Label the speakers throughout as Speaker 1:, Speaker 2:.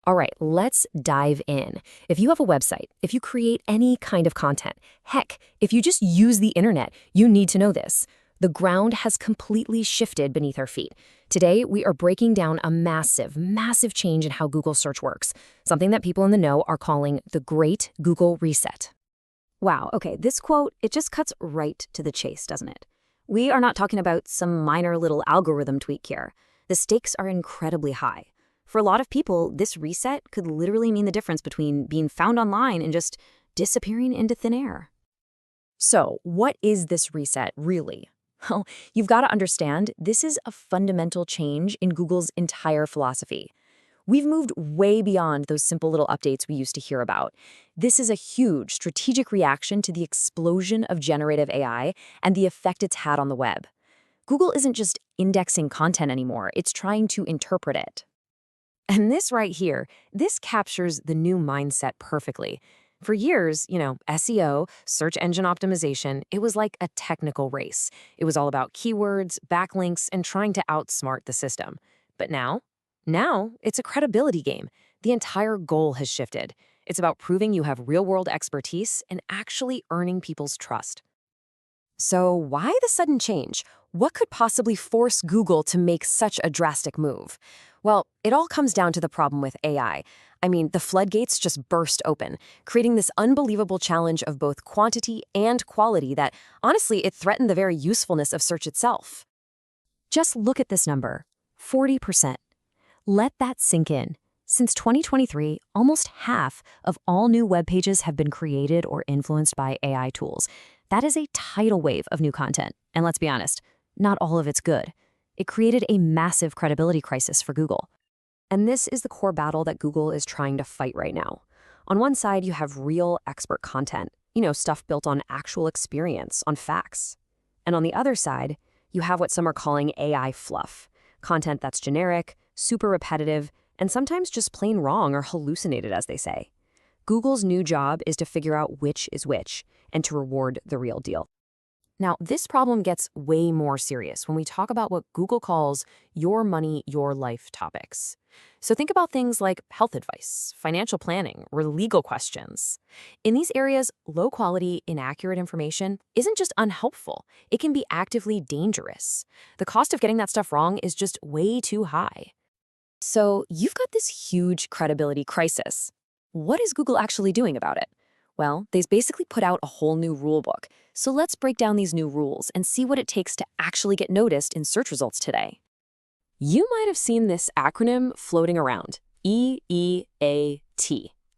Speaker 1: All right, let's dive in. If you have a website, if you create any kind of content, heck, if you just use the internet, you need to know this. The ground has completely shifted beneath our feet. Today, we are breaking down a massive, massive change in how Google search works, something that people in the know are calling the Great Google Reset.
Speaker 2: Wow, okay, this quote, it just cuts right to the chase, doesn't it? We are not talking about some minor little algorithm tweak here. The stakes are incredibly high. For a lot of people, this reset could literally mean the difference between being found online and just disappearing into thin air.
Speaker 1: So, what is this reset really? Well, you've got to understand this is a fundamental change in Google's entire philosophy. We've moved way beyond those simple little updates we used to hear about. This is a huge strategic reaction to the explosion of generative AI and the effect it's had on the web. Google isn't just indexing content anymore, it's trying to interpret it. And this right here, this captures the new mindset perfectly. For years, SEO, search engine optimization, it was like a technical race. It was all about keywords, backlinks, and trying to outsmart the system. But now it's a credibility game. The entire goal has shifted. It's about proving you have real-world expertise and actually earning people's trust. So why the sudden change? What could possibly force Google to make such a drastic move? Well, it all comes down to the problem with AI. I mean, the floodgates just burst open, creating this unbelievable challenge of both quantity and quality that, honestly, it threatened the very usefulness of search itself. Just look at this number, 40%. Let that sink in. Since 2023, almost half of all new web pages have been created or influenced by AI tools. That is a tidal wave of new content. And let's be honest, not all of it's good. It created a massive credibility crisis for Google. And this is the core battle that Google is trying to fight right now. On one side, you have real expert content, stuff built on actual experience, on facts. And on the other side, you have what some are calling AI fluff, content that's generic, super repetitive, and sometimes just plain wrong or hallucinated, as they say. Google's new job is to figure out which is which and to reward the real deal. Now, this problem gets way more serious when we talk about what Google calls your money, your life topics. So think about things like health advice, financial planning, or legal questions. In these areas, low-quality, inaccurate information isn't just unhelpful. It can be actively dangerous. The cost of getting that stuff wrong is just way too high. So you've got this huge credibility crisis. What is Google actually doing about it? Well, they've basically put out a whole new rule book. So let's break down these new rules and see what it takes to actually get noticed in search results today. You might have seen this acronym floating around, EEAT.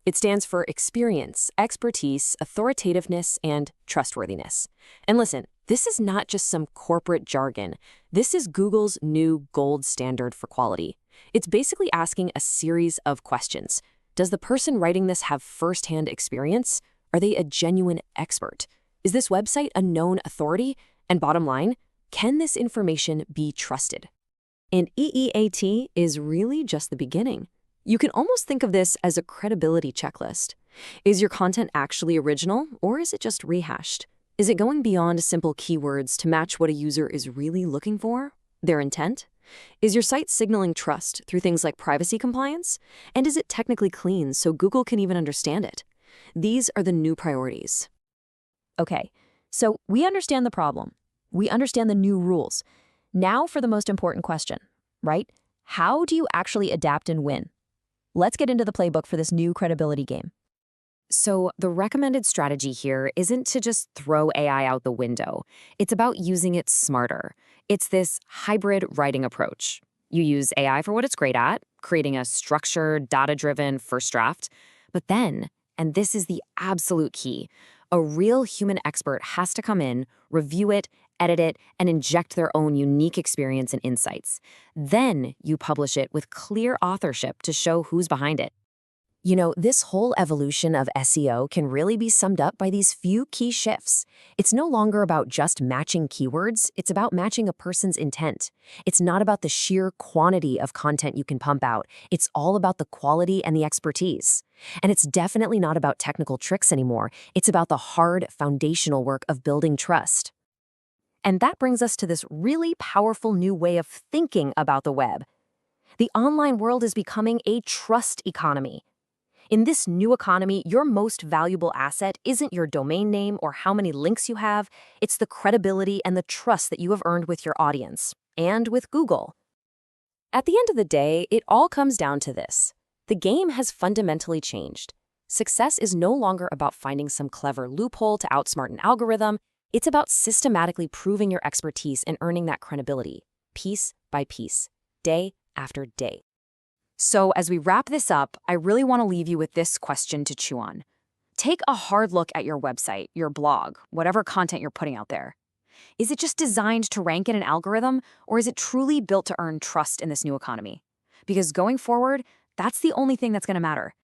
Speaker 1: It stands for experience, expertise, authoritativeness, and trustworthiness. And listen, this is not just some corporate jargon. This is Google's new gold standard for quality. It's basically asking a series of questions. Does the person writing this have firsthand experience? Are they a genuine expert? Is this website a known authority? And bottom line, can this information be trusted? And EEAT is really just the beginning. You can almost think of this as a credibility checklist. Is your content actually original, or is it just rehashed? Is it going beyond simple keywords to match what a user is really looking for? Their intent? Is your site signaling trust through things like privacy compliance? And is it technically clean so Google can even understand it? These are the new priorities. Okay, so we understand the problem. We understand the new rules. Now for the most important question, right? How do you actually adapt and win? Let's get into the playbook for this new credibility game. So the recommended strategy here isn't to just throw AI out the window. It's about using it smarter. It's this hybrid writing approach. You use AI for what it's great at, creating a structured, data-driven first draft. But then, and this is the absolute key, a real human expert has to come in, review it, edit it, and inject their own unique experience and insights. Then you publish it with clear authorship to show who's behind it. This whole evolution of SEO can really be summed up by these few key shifts. It's no longer about just matching keywords, it's about matching a person's intent. It's not about the sheer quantity of content you can pump out, it's all about the quality and the expertise. And it's definitely not about technical tricks anymore, it's about the hard, foundational work of building trust. And that brings us to this really powerful new way of thinking about the web. The online world is becoming a trust economy. In this new economy, your most valuable asset isn't your domain name or how many links you have, it's the credibility and the trust that you have earned with your audience and with Google. At the end of the day, it all comes down to this. The game has fundamentally changed. Success is no longer about finding some clever loophole to outsmart an algorithm. It's about systematically proving your expertise and earning that credibility, piece by piece, day after day. So as we wrap this up, I really want to leave you with this question to chew on. Take a hard look at your website, your blog, whatever content you're putting out there. Is it just designed to rank in an algorithm, or is it truly built to earn trust in this new economy? Because going forward, that's the only thing that's going to matter.